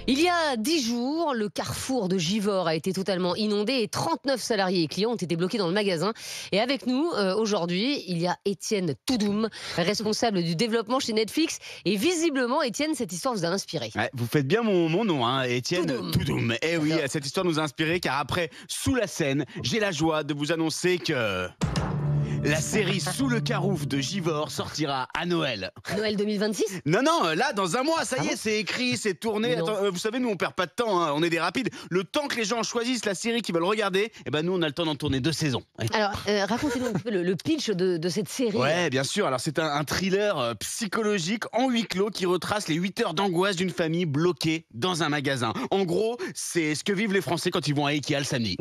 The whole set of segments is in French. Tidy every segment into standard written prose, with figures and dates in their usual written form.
Il y a 10 jours, le carrefour de Givors a été totalement inondé et 39 salariés et clients ont été bloqués dans le magasin. Et avec nous, aujourd'hui, il y a Étienne Toudoum, responsable du développement chez Netflix. Et visiblement, Étienne, cette histoire vous a inspiré. Ouais, vous faites bien mon nom, hein, Étienne Toudoum. Eh oui, cette histoire nous a inspiré car après, sous la scène, j'ai la joie de vous annoncer que la série Sous le carouf de Givors sortira à Noël. Noël 2026 ? Non, là, dans un mois, ça y est, c'est écrit, c'est tourné. Non. Attends, vous savez, nous, on perd pas de temps, hein, on est des rapides. Le temps que les gens choisissent la série qu'ils veulent regarder, eh ben, nous, on a le temps d'en tourner 2 saisons. Ouais. Alors, racontez-nous un petit peu le pitch de cette série. Ouais, bien sûr. Alors, c'est un thriller psychologique en huis clos qui retrace les 8 heures d'angoisse d'une famille bloquée dans un magasin. En gros, c'est ce que vivent les Français quand ils vont à Ikea le samedi.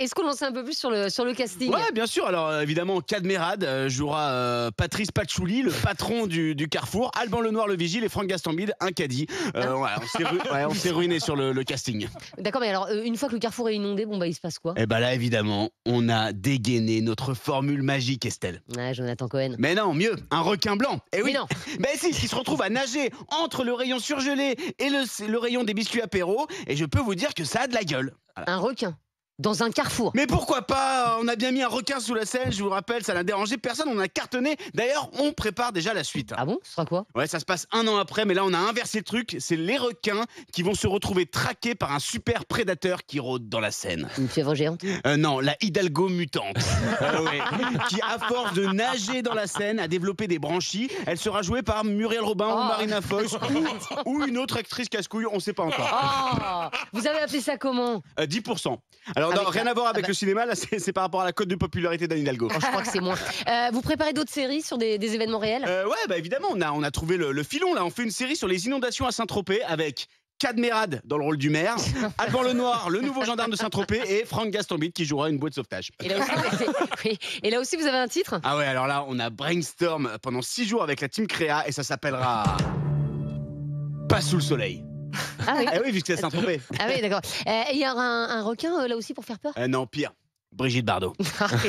Est-ce qu'on en sait un peu plus sur le casting ? Ouais, bien sûr. Alors, évidemment, Cadmerade jouera Patrice Patchouli, le patron du Carrefour, Alban Lenoir, le vigile, et Franck Gastambide, un caddie. On s'est ruiné sur le casting. D'accord, mais alors, une fois que le carrefour est inondé, il se passe quoi ? Et bah là, évidemment, on a dégainé notre formule magique, Estelle. Ouais, Jonathan Cohen. Mais non, mieux, un requin blanc. Eh oui. Mais non. Ben si, qui se retrouve à nager entre le rayon surgelé et le rayon des biscuits apéro. Et je peux vous dire que ça a de la gueule. Voilà. Un requin dans un carrefour. Mais pourquoi pas? On a bien mis un requin sous la scène, je vous rappelle, ça n'a dérangé personne, on a cartonné. D'ailleurs, on prépare déjà la suite. Ah bon ? Ce sera quoi ? Ouais, ça se passe 1 an après, mais là on a inversé le truc. C'est les requins qui vont se retrouver traqués par un super prédateur qui rôde dans la Seine. Une fièvre géante ? Non, la Hidalgo mutante. Ouais. Qui, à force de nager dans la Seine, a développé des branchies. Elle sera jouée par Muriel Robin ou Marina Foïs ou une autre actrice casse-couille, on sait pas encore. Vous avez appelé ça comment ? 10%. Alors, non, rien à voir avec le cinéma, là, c'est par rapport à la cote de popularité d'Anne Hidalgo. Je crois que c'est moins. Vous préparez d'autres séries sur des événements réels ? Ouais, bah évidemment, on a trouvé le filon, là. On fait une série sur les inondations à Saint-Tropez avec Cadmerade dans le rôle du maire, Alban Lenoir, le nouveau gendarme de Saint-Tropez, et Franck Gastambide qui jouera une bouée de sauvetage. Et là aussi, vous avez un titre ? Ah ouais, alors là, on a brainstorm pendant 6 jours avec la team Créa et ça s'appellera Pas sous le soleil. Ah oui. Eh oui, vu que c'est à Saint-Tropez. Ah oui, d'accord. Il y aura un requin là aussi pour faire peur ? Non, pire. Brigitte Bardot. Arrêtez,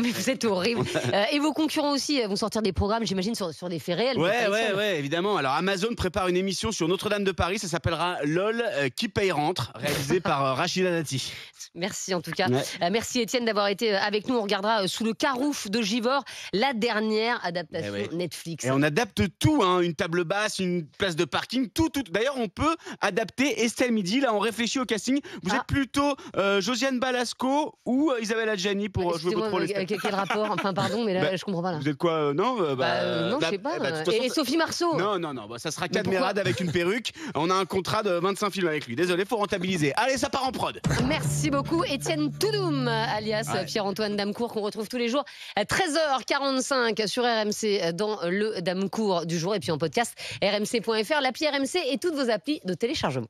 mais vous êtes horrible. Et vos concurrents aussi vont sortir des programmes, j'imagine, sur des faits réels. Ouais, évidemment. Alors Amazon prépare une émission sur Notre-Dame de Paris, ça s'appellera LOL qui paye rentre, réalisée par Rachida Dati. Merci en tout cas. Merci Étienne d'avoir été avec nous. On regardera Sous le carouf de Givors, la dernière adaptation Netflix. Et on adapte tout, hein, une table basse, une place de parking, tout. D'ailleurs, on peut adapter Estelle Midi. Là, on réfléchit au casting. Vous êtes plutôt Josiane Balasco ou Isabelle Adjani pour jouer votre rôle. Quel rapport ? Enfin, pardon, mais là, je comprends pas. Là. Vous êtes quoi non, je sais pas. Et Sophie Marceau ? Non, ça sera Cadmerade avec une perruque. On a un contrat de 25 films avec lui. Désolé, faut rentabiliser. Allez, ça part en prod. Merci beaucoup, Étienne Toudoum, alias Pierre-Antoine Damecourt, qu'on retrouve tous les jours à 13h45 sur RMC dans le Damecourt du jour et puis en podcast rmc.fr, l'appli RMC et toutes vos applis de téléchargement.